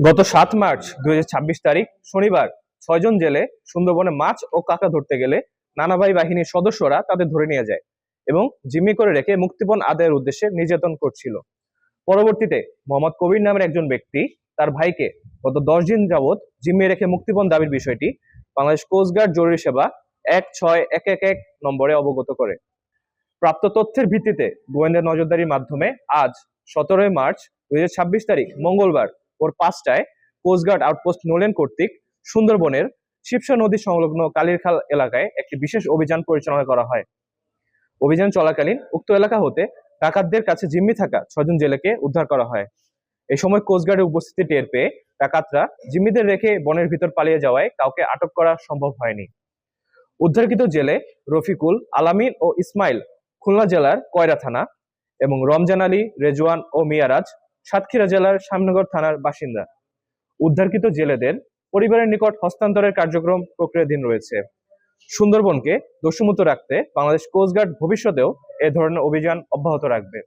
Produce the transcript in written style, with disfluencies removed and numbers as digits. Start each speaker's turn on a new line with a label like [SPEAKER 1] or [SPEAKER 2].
[SPEAKER 1] গত ৭ মার্চ ২০২৬ তারিখ শনিবার ৬ জন জেলে সুন্দরবনে মাছ ও কাঁকড়া ধরতে গেলে নানাবাহী বাহিনীর সদস্যরা তাদের ধরে নিয়ে যায় এবং জিম্মি করে রেখে মুক্তিপণ আদায়ের উদ্দেশ্যে নির্যাতন করছিল। পরবর্তীতে মোহাম্মদ কবির নামের একজন ব্যক্তি তার ভাইকে গত ১০ দিন যাবৎ জিম্মি রেখে মুক্তিপণ দাবির বিষয়টি বাংলাদেশ কোস্টগার্ড জরুরি সেবা ১৬১১১ নম্বরে অবগত করে। প্রাপ্ত তথ্যের ভিত্তিতে গোয়েন্দা নজরদারির মাধ্যমে আজ ১৭ মার্চ ২০২৬ তারিখ মঙ্গলবার ভোর ৫টায় কোস্টগার্ড আউটপোস্ট নোলেন কর্তৃক সুন্দরবনের শিবসা নদী সংলগ্ন কালিরখাল এলাকায় একটি বিশেষ অভিযান পরিচালনা করা হয়। অভিযান চলাকালীন উক্ত এলাকা হতে ডাকাতদের কাছে জিম্মি থাকা ৬ জন জেলেকে উদ্ধার করা হয়। এই সময় কোস্টগার্ডের উপস্থিতি টের পেয়ে ডাকাতরা জিম্মিদের রেখে বনের ভিতর পালিয়ে যাওয়ায় কাউকে আটক করা সম্ভব হয়নি। উদ্ধারকৃত জেলে রফিকুল, আলামিন ও ইসমাইল খুলনা জেলার কয়রা থানা এবং রমজান আলী, রেজওয়ান ও মিয়ারাজ সাতক্ষীরা জেলার শ্যামনগর থানার বাসিন্দা। উদ্ধারকৃত জেলেদের পরিবারের নিকট হস্তান্তরের কার্যক্রম প্রক্রিয়াধীন রয়েছে। সুন্দরবনকে দোষমুক্ত রাখতে বাংলাদেশ কোস্টগার্ড ভবিষ্যতেও এ ধরনের অভিযান অব্যাহত রাখবে।